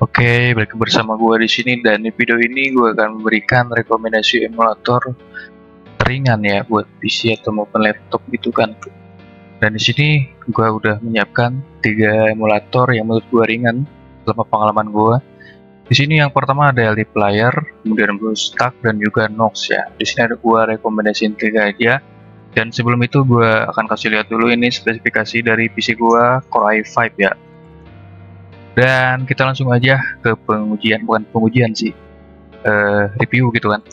Oke, balik bersama gue di sini dan di video ini gue akan memberikan rekomendasi emulator ringan ya buat PC atau maupun laptop gitu kan. Dan di sini gue udah menyiapkan 3 emulator yang menurut gue ringan selama pengalaman gue. Di sini yang pertama ada LD Player, kemudian BlueStack dan juga Nox ya. Di sini ada gue rekomendasiin 3 aja. Dan sebelum itu gue akan kasih lihat dulu ini spesifikasi dari PC gue Core i5 ya. Dan kita langsung aja ke pengujian, bukan pengujian sih, review gitu kan.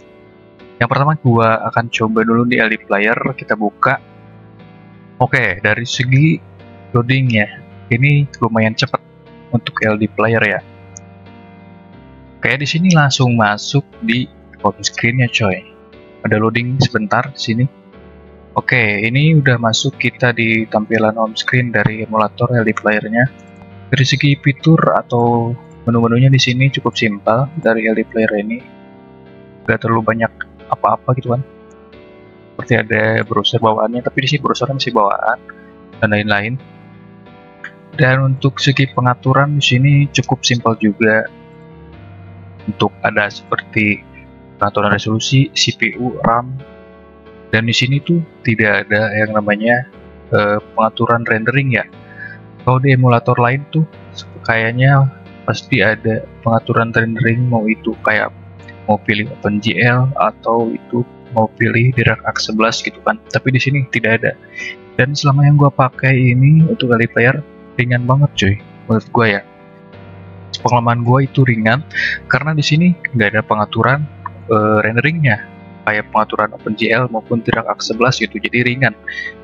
Yang pertama gua akan coba dulu di LD Player, kita buka. Oke, dari segi loadingnya ini lumayan cepat untuk LD Player ya. Kayak di sini langsung masuk di home screen-nya coy. Ada loading sebentar di sini. Oke, ini udah masuk kita di tampilan home screen dari emulator LD Player-nya. Dari segi fitur atau menu-menunya di sini cukup simpel dari LD Player ini, gak terlalu banyak apa-apa gitu kan. Seperti ada browser bawaannya, tapi di sini browsernya masih bawaan dan lain-lain. Dan untuk segi pengaturan di sini cukup simpel juga. Untuk ada seperti pengaturan resolusi, CPU, RAM, dan di sini tuh tidak ada yang namanya pengaturan rendering ya. Kalau di emulator lain tuh kayaknya pasti ada pengaturan rendering, mau itu kayak mau pilih OpenGL atau itu mau pilih DirectX 11 gitu kan. Tapi di sini tidak ada. Dan selama yang gua pakai ini untuk LD Player ringan banget cuy, menurut gua ya. Pengalaman gua itu ringan karena di sini nggak ada pengaturan renderingnya kayak pengaturan OpenGL maupun DirectX 11 gitu, jadi ringan.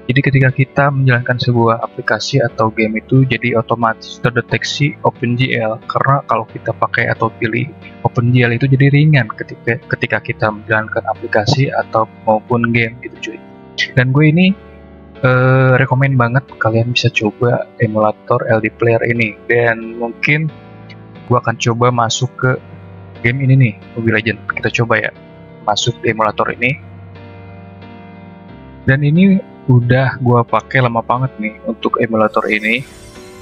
Jadi ketika kita menjalankan sebuah aplikasi atau game itu jadi otomatis terdeteksi OpenGL, karena kalau kita pakai atau pilih OpenGL itu jadi ringan ketika kita menjalankan aplikasi atau maupun game gitu cuy. Dan gue ini rekomen banget kalian bisa coba emulator LD Player ini, dan mungkin gue akan coba masuk ke game ini nih, Mobile Legends. Kita coba ya masuk di emulator ini. Dan ini udah gua pakai lama banget nih untuk emulator ini,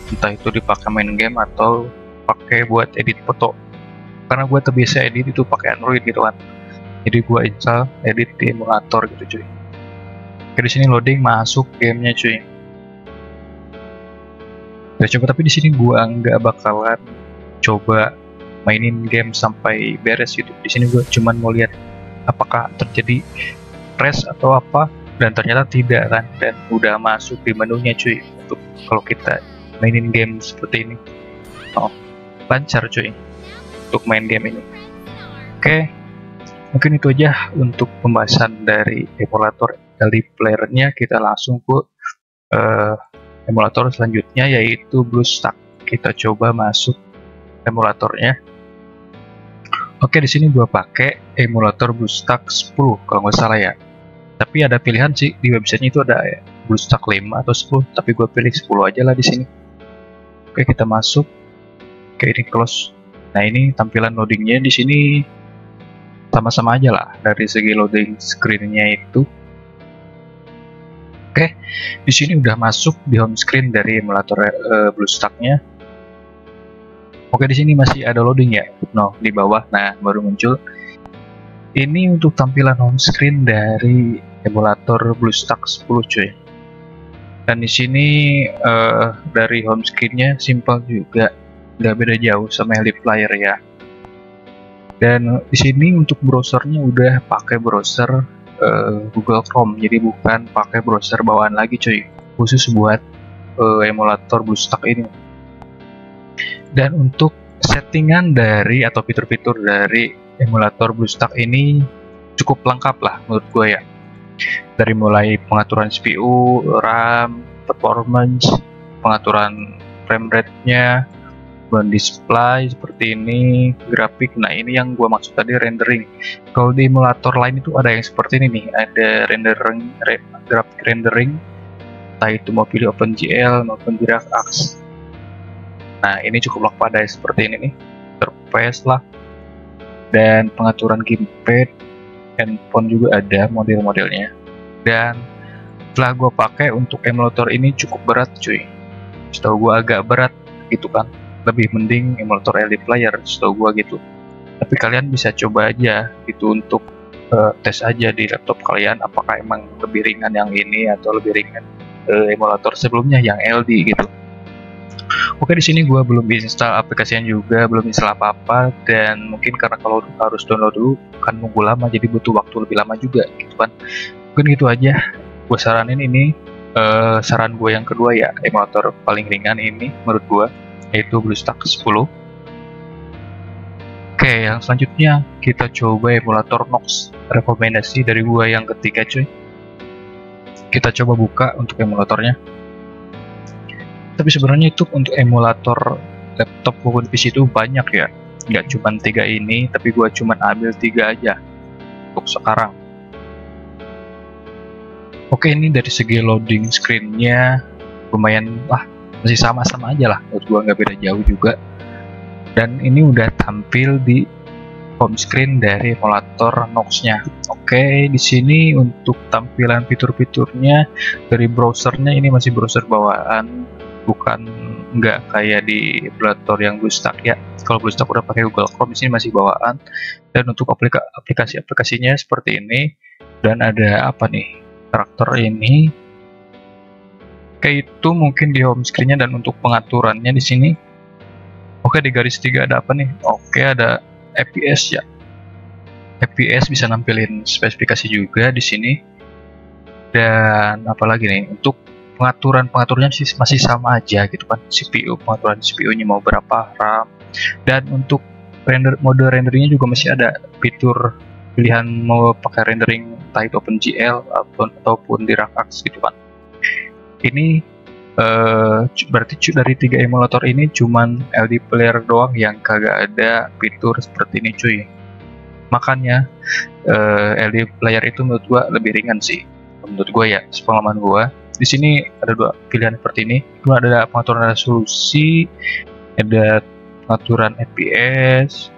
entah itu dipakai main game atau pakai buat edit foto, karena gua terbiasa edit itu pakai Android gitu kan. Jadi gua install edit di emulator gitu cuy. Oke, di sini loading masuk gamenya cuy. Udah coba, tapi di sini gua nggak bakalan coba mainin game sampai beres gitu. Di sini gua cuman mau lihat apakah terjadi crash atau apa, dan ternyata tidak kan, dan udah masuk di menunya cuy untuk kalau kita mainin game seperti ini. Lancar cuy untuk main game ini. Oke, mungkin itu aja untuk pembahasan dari emulator LD Player-nya. Kita langsung ke emulator selanjutnya, yaitu BlueStack. Kita coba masuk emulatornya. Oke, di sini gua pakai emulator BlueStack 10 kalau nggak salah ya. Tapi ada pilihan sih di websitenya, itu ada ya, BlueStack 5 atau 10, tapi gue pilih 10 aja lah di sini. Oke, kita masuk. Oke, ini close. Nah, ini tampilan loadingnya di sini sama-sama aja lah dari segi loading screen-nya itu. Oke, di sini udah masuk di home screen dari emulator BlueStack-nya. Oke, di sini masih ada loading ya. No, di bawah. Nah, baru muncul. Ini untuk tampilan home screen dari emulator BlueStack 10 cuy. Dan di sini dari home screen-nya simpel juga, nggak beda jauh sama LD Player ya. Dan di sini untuk browsernya udah pakai browser Google Chrome, jadi bukan pakai browser bawaan lagi cuy, khusus buat emulator BlueStack ini. Dan untuk settingan dari atau fitur-fitur dari emulator BlueStack ini cukup lengkap lah menurut gue ya. Dari mulai pengaturan CPU, RAM, performance, pengaturan frame rate-nya, display seperti ini, grafik. Nah, ini yang gue maksud tadi rendering. Kalau di emulator lain itu ada yang seperti ini nih, ada rendering, grafik rendering, entah itu mau pilih OpenGL maupun DirectX. Nah, ini cukup lengkap, ada seperti ini nih, interface lah, dan pengaturan gamepad, handphone juga ada model-modelnya. Dan setelah gue pakai untuk emulator ini cukup berat cuy, setahu gue agak berat gitu kan. lebih mending emulator LD Player setahu gua gitu. Tapi kalian bisa coba aja gitu untuk tes aja di laptop kalian apakah emang lebih ringan yang ini atau lebih ringan emulator sebelumnya yang LD gitu. Oke, di sini gua belum install aplikasinya juga, belum install apa-apa, dan mungkin karena kalau harus download dulu kan nunggu lama, jadi butuh waktu lebih lama juga gitu kan. Mungkin gitu aja. Gue saranin ini saran gue yang kedua ya, emulator paling ringan ini menurut gue yaitu BlueStacks 10. Oke, yang selanjutnya kita coba emulator Nox. Rekomendasi dari gue yang ketiga cuy. Kita coba buka untuk emulatornya. Tapi sebenarnya itu untuk emulator laptop maupun PC itu banyak ya. Nggak cuma 3 ini, tapi gue cuma ambil 3 aja untuk sekarang. Oke, ini dari segi loading screen-nya lumayan lah, masih sama-sama aja lah, menurut gua nggak beda jauh juga. Dan ini udah tampil di home screen dari emulator Nox-nya. Oke, di sini untuk tampilan fitur-fiturnya dari browsernya ini masih browser bawaan, bukan nggak kayak di emulator yang BlueStacks ya. Kalau BlueStacks udah pakai Google Chrome, di sini masih bawaan. Dan untuk aplikasi-aplikasinya seperti ini. Dan ada apa nih? Karakter ini kayak itu mungkin di home screen-nya, dan untuk pengaturannya di sini. Oke, di garis 3 ada apa nih? Oke, ada FPS ya. FPS bisa nampilin spesifikasi juga di sini. Dan apalagi nih, untuk pengaturannya masih sama aja gitu kan. CPU, pengaturan CPU-nya mau berapa, RAM, dan untuk mode renderingnya juga masih ada fitur pilihan mau pakai rendering entah itu OpenGL ataupun DirectX gitu kan. Ini berarti dari 3 emulator ini cuman LD Player doang yang kagak ada fitur seperti ini cuy. Makanya LD Player itu menurut gua lebih ringan sih. Menurut gua ya, sepengalaman gua. Di sini ada 2 pilihan seperti ini. Itu ada pengaturan resolusi, ada pengaturan FPS,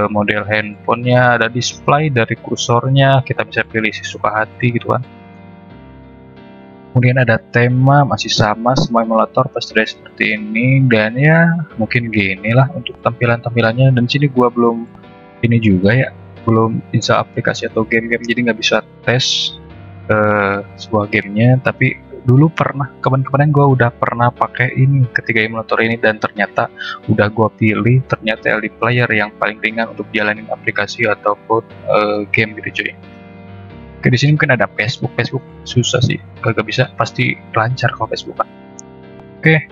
model handphonenya, ada display dari kursornya, kita bisa pilih sesuka hati gitu kan. Kemudian ada tema, masih sama semua emulator pasti ada seperti ini, dan ya mungkin gini lah untuk tampilannya. Dan sini gua belum ini juga ya, belum install aplikasi atau game-game, jadi nggak bisa tes sebuah gamenya. Tapi dulu pernah, kemarin gue udah pernah pakai ini ketiga emulator ini, dan ternyata udah gue pilih ternyata LD Player yang paling ringan untuk jalanin aplikasi ataupun game gitu cuy. Oke, di sini mungkin ada Facebook susah sih, gak bisa, pasti lancar kalau Facebook kan. Oke,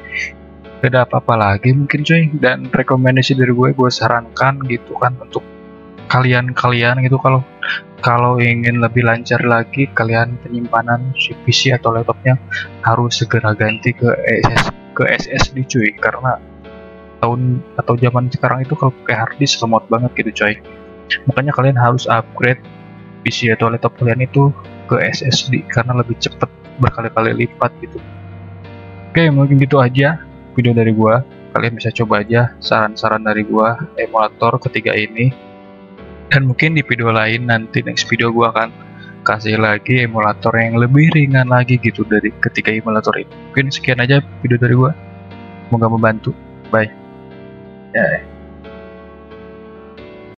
gak ada apa-apa lagi mungkin cuy. Dan rekomendasi dari gue sarankan gitu kan untuk kalian gitu, kalau ingin lebih lancar lagi, kalian penyimpanan PC atau laptopnya harus segera ganti ke SSD cuy, karena tahun atau zaman sekarang itu kalau pakai hard disk lemot banget gitu coy. Makanya kalian harus upgrade PC atau laptop kalian itu ke SSD karena lebih cepat berkali-kali lipat gitu. Oke, mungkin gitu aja video dari gua. Kalian bisa coba aja saran-saran dari gua emulator ketiga ini. Dan mungkin di video lain nanti, next video gua akan kasih lagi emulator yang lebih ringan lagi gitu dari ketiga emulator ini. Mungkin sekian aja video dari gua. Semoga membantu. Bye. Yeah.